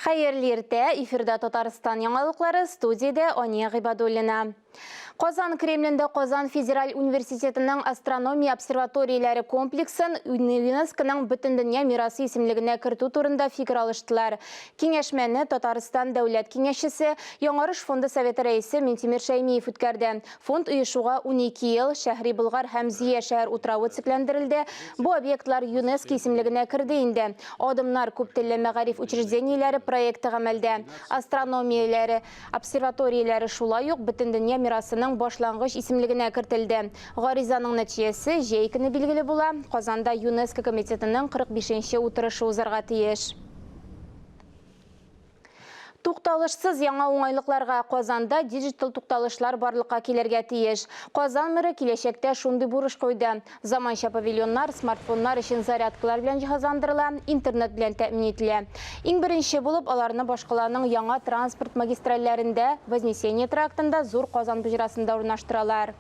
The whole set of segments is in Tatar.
Хайырлы ерте, эфирда Татарстан яңалыклары, студияда Ония Гыйбадуллина. Казан Кремлендә Казан Федераль университетының астрономия обсерваторияләре комплексын ЮНЕСКОның Бөтендөнья мирасы исемлегенә кертү турында фикер алыштылар. Киңәшмәне Татарстан дәүләт киңәшчесе, Яңарыш фонды советы рәисе Минтимер Шәймиев үткәрде. Фонд оешуга 12 ел, Шәһри Болгар һәм Зия шәһәр утравы цикләндерелде. Бу объектлар ЮНЕСКО исемлегенә керде инде. Адымнар күп телле мәгариф учрежденияләре проекты гамәлдә. Астрономияләре обсерваторияләре шулай ук Бөтендөнья мирасының башлангыч исемлегенә кертелде. Гаризаның нәтиҗәсе җәй көне билгеле була. Казанда ЮНЕСКО комитетының 45-нче утырышы узарга тиеш. Тукталышсыз яңа уңайлыкларга Казанда диджитал тукталышлар барлыкка килергә тиеш. Казан мэры киләчәктә шундый бурыч куйды. Заманча павильоннар, смартфоннар өчен зарядкалар белән җиһазландырыла, интернет белән тәэмин ителә. Иң беренче булып аларны башкаланың яңа транспорт магистральләрендә, Вознесение трактында, Зур Казан буҗрасында урнаштыралар.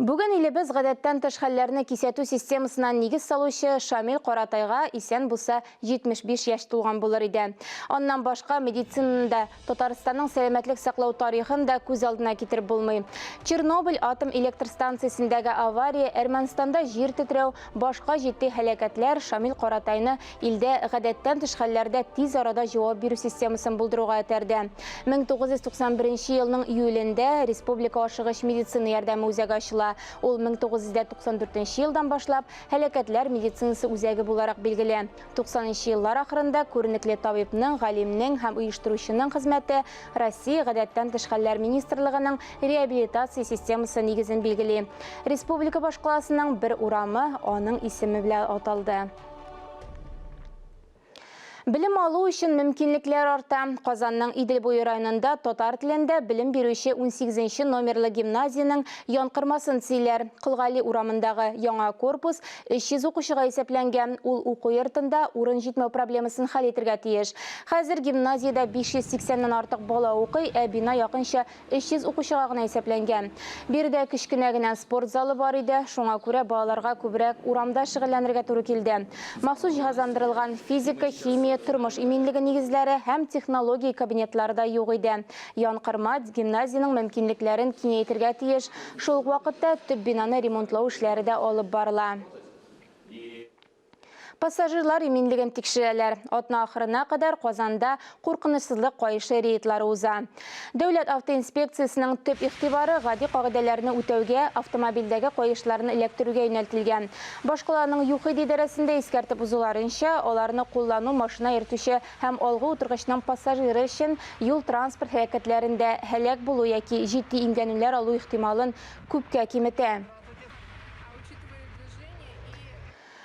Бүген илебез гадәттән тыш хәлләрне кисәтү системасыннан нигез салучы Шамил Каратайга исән булса 75 яшь тулган булыр иде. Аннан башка медицинада Татарстанның сәламәтлек саклау тарихын да күз алдына китереп булмый. Чернобыль атом электр станциясендәге авария, Әрмәнстанда җир тетрәү, башка җитди һәлакәтләр Шамил Каратайны илдә гадәттән тыш хәлләрдә тиз арада җавап бирү системасын булдыруга этәрде. 1991 елның июлендә республика ашыгыч медицина ярдәме үзәге ачыла. Ул 1994 елдан башлап һәлакәтләр медицинасы үзәге буларак билгеле. 90 еллар ахырында күренекле табибның, галимның һәм оештыручының хезмәте Россия гадәттән тыш хәлләр министрлыгының реабилитация системасы нигезен билгели. Республика башкаласының бер урамы аның исеме белән аталды. Билим алу өчен мөмкинлекләр арта. Казанның Иделбуй районында татар телендә билим бирүче 18-нче номерлы гимназияның янкырмасын сөйләр. Кылгали урамындагы яңа корпус 300 укучыга исәпләнгән. Ул уку йортында урын җитмәү проблемасын хәл итәргә тиеш. Хәзер гимназиядә 580-ннан артык бала укый, бина якынча 300 укучыга гына исәпләнгән. Биредә кечкенә генә спорт залы бар иде. Шуңа күрә балаларга күбрәк урамда шөгыльләнергә туры килде. Махсус җиһазландырылган физика, химия, тормыш иминлеге нигезләре һәм технология кабинетлары да юк иде. Янкырма гимназияның мөмкинлекләрен киңәйтергә тиеш. Шул ук вакытта төп бинаны ремонтлау эшләре дә алып барыла. Пассажирлар иминлеген тикшерәләр. Атна ахырына кадәр Казанда куркынычсызлык кайышы рейдлары уза. Дәүләт автоинспекциясының төп игътибары гади кагыйдәләрне үтәүгә, автомобильдәге кайышларны эләктерүгә юнәлтелгән. Башкаланың ЮХИД идарәсендә искәртеп узуларынча, аларны куллану машина йөртүче һәм алгы утыргычның пассажиры өчен юл транспорт һәлакәтләрендә һәлак булу яки җитди имгәнүләр алу ихтималын күпкә киметә.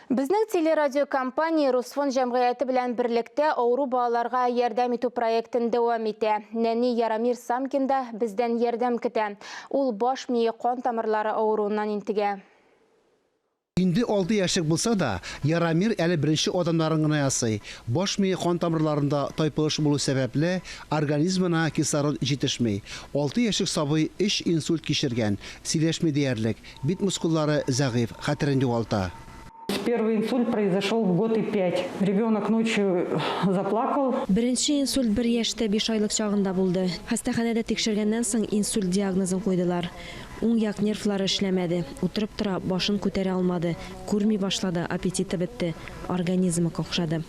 Безнең телерадиокомпания Русфон җәмгыяте белән берлектә авыру балаларга ярдәм итү проектын дәвам итә. Нәни Ярамир Самкинда бездән ярдәм көтә. Ул баш мие кан тамырлары авыруыннан интегә. Инде 6 яшьлек булса да, Ярамир әле беренче адымнарын гына ясый. Баш мие кан тамырларында тайпылыш булу сәбәпле организмына кислород җитешми. 6 яшьлек сабый 3 инсульт кичергән, сөйләшми диярлек, бит мускуллары зәгыйф, хәтерен югалта. Первый инсульт произошел в год и 5. Ребенок ночью заплакал. Беренче инсульт 1 яшьтә 5 айлык чагында булды. Хастаханәдә тикшергәннән соң инсульт диагнозын куйдылар. Уң як нервлары эшләмәде. Утырып тора, башын күтәрә алмады. Күрми башлады, аппетиты бетте. Организмы какшады.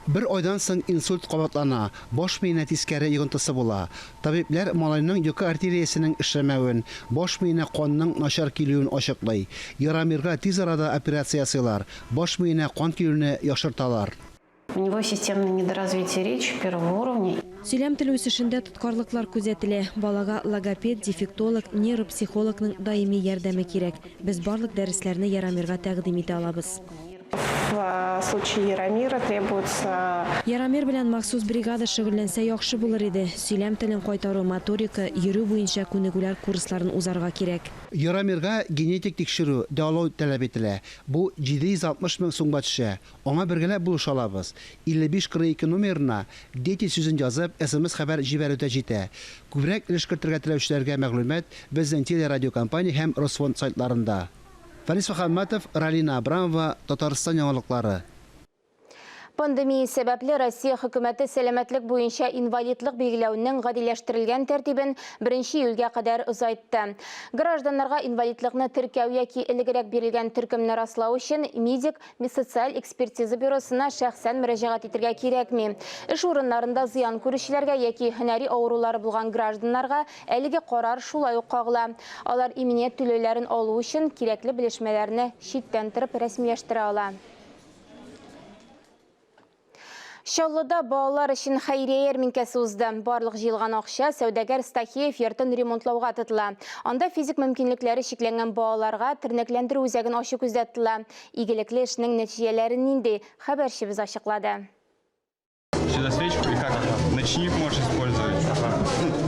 Bir aydan соң инсульт кабатлана, баш миенә тискәре йогынтысы була. Табиблар малайның йокы артериясының эшләмәвен, баш миенә канның начар килүен ачыклый. Ярамирга тиз арада операция ясыйлар, баш миенә кан килүне яхшырталар. У него системное недоразвитие речи первого уровня. Сөйләм теле үсешендә тоткарлыклар күзәтелә. Балага логопед, дефектолог, нейропсихологның даими ярдәме кирәк. Без барлык дәресләрне Ярамирга тәкъдим итә алабыз. В случае Ярамира требуется... Ярамир белән махсус бригада шөгыльләнсә яхшы булыр иде. Сөйләм телен кайтару, моторика, йөрү буенча күнегүләр курсларын узарга кирәк. Ярамирга генетик тикшерү, дәвалау таләп ителә. Бу 760 мең сумга төшә. Аңа бергәләп булыша алабыз. 5542 номерына дети сүзен язып, SMS хәбәр җибәрүдә җитә. Күбрәк эшкәртергә теләүчеләргә мәгълүмат безнең телерадиокомпания һәм Росфонд сайтларында. Фарис Мөхәммәтов, Ралина Абрамова, Татарстан яңалыклары. Пандемия сәбәпле Россия хөкүмәте сәламәтлек буенча инвалидлык билгеләүнең гадиләштерелгән тәртибен 1 июльгә кадәр озайтты. Гражданнарга инвалидлыкны теркәү яки элегрәк бирелгән төркемне раслау өчен медик медсоциаль экспертиза бюросына шәхсән мөрәҗәгать итәргә кирәкми. Эш урыннарында зыян күрүчеләргә яки һөнәри авырулары булган гражданнарга әлеге карар шулай ук кагыла. Алар иминият түләүләрен алу өчен кирәкле белешмәләрне читтән торып рәсмиләштерә ала. Чаллыда балалар өчен хәйрия ярминкәсе узды. Барлык җыелган акча сәүдәгәр Стахеев йортын ремонтлауга тотыла. Анда физик мөмкинлекләре чикләнгән балаларга тернәкләндерү үзәген ачу күздә тотыла. Игелекле эшнең нәтиҗәләре нинди? Хәбәрчебез ачыклады. Сюда свечку и как ночник можешь использовать.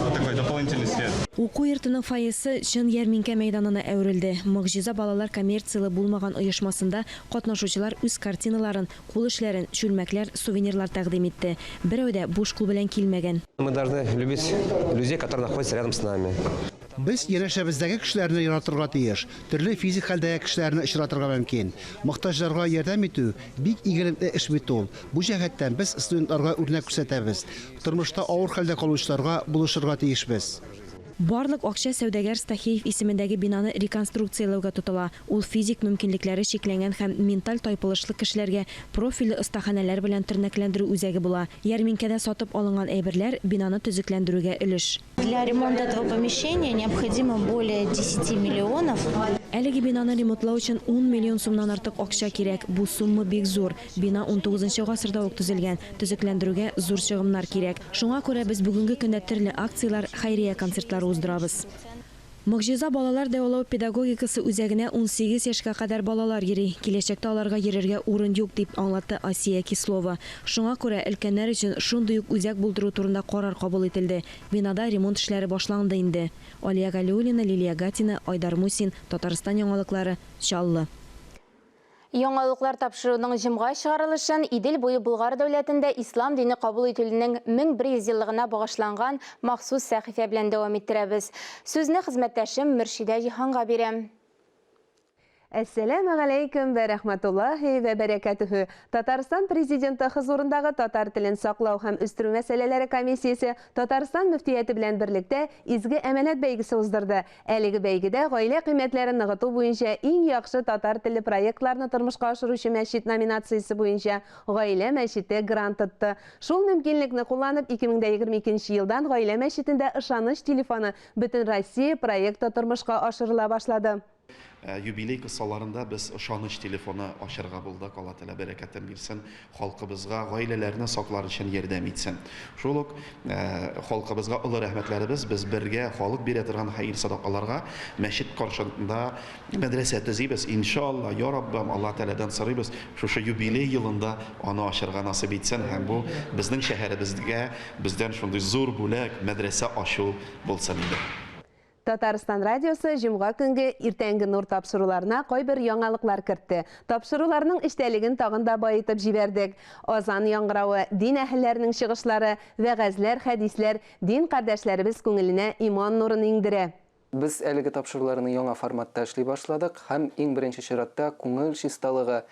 Вот такой дополнительный свет. Уку йортының фойесі чын ярминкә мәйданына әверелде. Мөгъҗиза балалар коммерциялы булмаган оешмасында катнашучылар үз картиналарын, кул эшләрен, чүлмәкләр, сувенирлар тәкъдим итте. Берәү дә буш кул белән килмәгән. Мы должны любить людей, которые находятся рядом с нами. Без янәшәбездәге кешеләрне яратырга тиеш, төрле физик хәлдәге кешеләрне очратырга мөмкин. Мохтаҗларга ярдәм итү бик игелекле эш бит ул. Бу җәһәттән без студентларга үрнәк күрсәтәбез. Тормышта авыр хәлдә калучыларга булышырга тиешбез. Барлык акча сәүдәгәр Стахеев исемендәге бинаны реконструкциялауга тотыла. Ул физик мөмкинлекләре чикләнгән һәм менталь тайпылышлы кешеләргә профильле остаханәләр белән тернәкләндерү үзәге була. Ярминкәдә сатып алынган әйберләр бинаны төзекләндерүгә өлеш. Для ремонта этого помещения необходимо более 10 миллионов. Әлеге бинаны ремонтлау өчен 10 миллион сумнан артык акча кирәк. Бу сумма бик зур. Бина 19 гасырда ук төзелгән. Төзекләндерүгә зур чыгымнар кирәк. Шуңа күрә без бүгенге көндә төрле акциялар, хәйрия концертлар уздырабыз. Мөгъҗиза балалар дәвалау педагогикасы үзәгенә 18 яшькә кадәр балалар йөри. Киләчәктә аларга йөрергә урын юк дип аңлатты Асия Кислова. Шуңа күрә өлкәннәр өчен шундый ук үзәк булдыру турында карар кабул ителде. Бинада ремонт эшләре башланды инде. Алия Галиуллина, Лилия Гатина, Айдар Мусин, Татарстан яңалыклары, Чаллы. Яңалыклар тапшыруның җомга чыгарылышын Идел буе Болгар дәүләтендә ислам дине кабул ителүнең 1100 еллыгына багышланган махсус сәхифә белән дәвам иттерәбез. Сүзне хезмәттәшем Мөршидә Җиһанга бирәм. Әссәләму алейкум ва рахматуллахи ва баракатуху. Татарстан президенты хузурындагы татар телен саклау һәм үстерү мәсьәләләре комиссиясе Татарстан мөфтияте белән берлектә изге әманәт бәйгесе уздырды. Әлеге бәйгедә гаилә кыйммәтләрен ныгыту буенча иң яхшы татар теле проектларны тормышка ашыручы мәчет номинациясе буенча гаилә мәчете грант тотты. Шул мөмкинлекне кулланып 2022 елдан гаилә мәчетендә ышаныч телефоны бөтен Россия проекты тормышка ашырыла башлады. Юбилей кысаларында без ышаныч телефоны ашырга булдык. Алла Тәала бәрәкәтен бирсен, халкыбызга, гаиләләрне саклар өчен ярдәм итсен. Шул ук халкыбызга улы рәхмәтләребез, без бергә халык бирә торган хәйр садакаларга мәчет каршында мәдрәсә төзибез. Иншалла, я Раббам, Алла Тәаләдән сорыйбыз, шушы юбилей елында аны ашырга насыйп итсен һәм бу безнең шәһәребезгә бездән шундый зур бүләк мәдрәсә ачу булсын иде. Татарстан радиосы җомга көнге иртәнге нур тапшыруларына кайбер яңалыклар кертте. Тапшыруларның эчтәлеген тагын да баетып җибәрдек. Азан яңгыравы, дин әһелләренең чыгышлары, вәгазьләр, хәдисләр дин кардәшләребез күңеленә иман нурын иңдерә. Biz әлеге тапшыруларны яңа форматта эшли башладык һәм иң беренче чиратта күңел чисталыгы,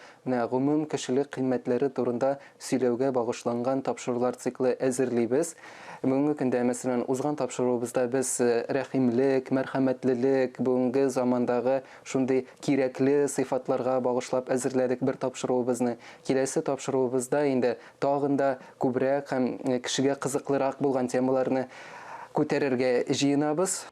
гомум кешелек кыйммәтләре турында сөйләүгә багышланган тапшырулар циклы әзерлибез. Бүгенге көндә мәсәлән узган тапшыруыбызда без рәхимлек, мәрхәмәтлелек, бүгенге замандагы шундый кирәкле сыйфатларга багышлап әзерләдек бер тапшыруыбызны. Киләсе тапшыруыбызда инде тагын да күбрәк һәм кешегә кызыклырак булган темаларны күтәрергә җыенабыз.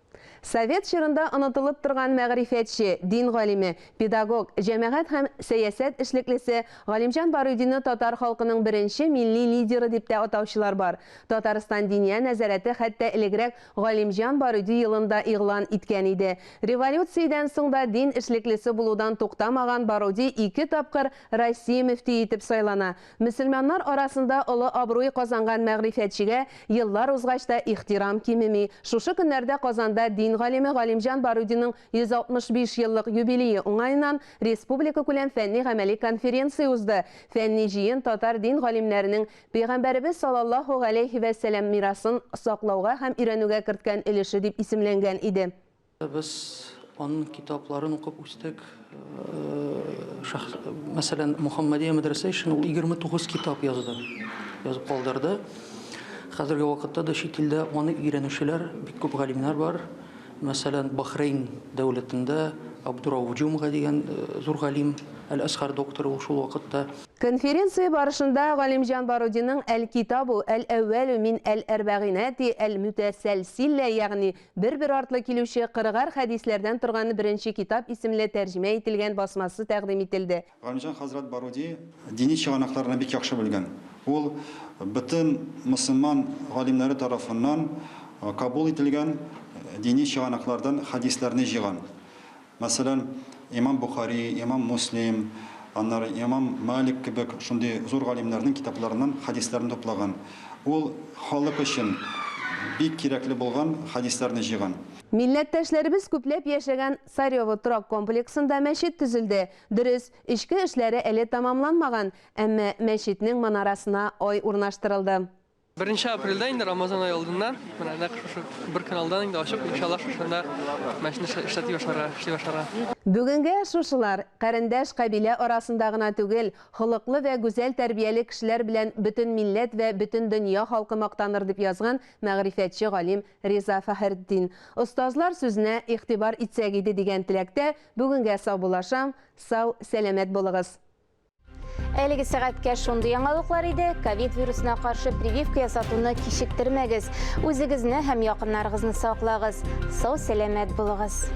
Совет чорында онытылып торган мәгърифәтче, дин галиме, педагог, җәмәгать һәм сәясәт эшлеклесе Галимҗан Барудинны татар халкының беренче милли лидеры дип тә атаучылар бар. Татарстан диния нәзарәте хәтта элегрәк Галимҗан Баруди елында игълан иткән иде. Революциядән соң да дин эшлеклесе булудан туктамаган Баруди 2 тапкыр Россия мөфти итеп сайлана. Мөселманнар арасында олы абруй казанган мәгърифәтчегә еллар узгач та ихтирам кимеми. Шушы көннәрдә Казанда дин галиме Галимҗан Барудинның 165 еллык юбилее уңайыннан республика күләм фәнни-гамәли конференция узды. Фәнни җыен татар дин галимнәренең Пәйгамбәрбез саллаллаһу алейхи ва саллям мирасын саклауга һәм өйрәнүгә керткән өлеше дип исемләнгән иде. Biz Onun kitaplarını okuyup üstek mesela Muhammediye Medrese için o 29 kitap yazdı. Yazıp kaldırdı. Hazırki vakitte de şekilde onu öğrenişçiler, bir küp galimler var. Mesela Bahreyn devletinde Abdurrahman Cumhur'a diyen zor galim, el-Ashar doktoru şu vakitte. Konferensiya barышында Галимҗан Барудинның «Әл-Китабу әл-әввәлу мин әл-әрбәгинәти әл-мүтәсәлсиллә», ягъни бер-бер артлы килүче 40 хәдисләрдән торган беренче китап исемле тәрҗемә ителгән басмасы тәкъдим ителде. Галимҗан хәзрәт Баруди дини чыганакларны бик яхшы белгән. Ул бөтен мөселман галимнәре тарафыннан кабул ителгән дини чыганаклардан хәдисләрне җыйган. Мәсәлән, Имам Бухари, Имам Муслим, аннары Имам Малик кебек шундый зур галимнәрнең китапларыннан хәдисләрне топлаган. Ул халык өчен бик кирәкле булган хәдисләрне җыйган. Милләттәшләребез күпләп яшәгән Сарьево торак комплексында мәчет төзелде. Дөрес, эчке эшләре әле тамамланмаган, әмма мәчетнең манарасына ай урнаштырылды. 1 aprelda indi Ramazan ayı olduğundan şu bir kanaldan indi açıp inşallah şunda мәчетне эшләтеп башларга. Бүгенге шушылар кәрендәш кабилә арасында гына түгел, холыклы вә гүзәл тәрбияле кешеләр белән бөтен милләт вә бөтен дөнья халкы мактаныр дип язган мәгърифәтче галим Риза Фәхретдин. Остазлар сүзенә игътибар итсәк иде дигән теләктә бүгенгә сау булашам, сау, сәламәт булыгыз. Әлеге сәгатькә шундый яңалыклар иде. Ковид вирусына каршы прививка ясатуны кичектермәгез. Үзегезне һәм якыннарыгызны саклагыз. Сау, сәламәт булыгыз.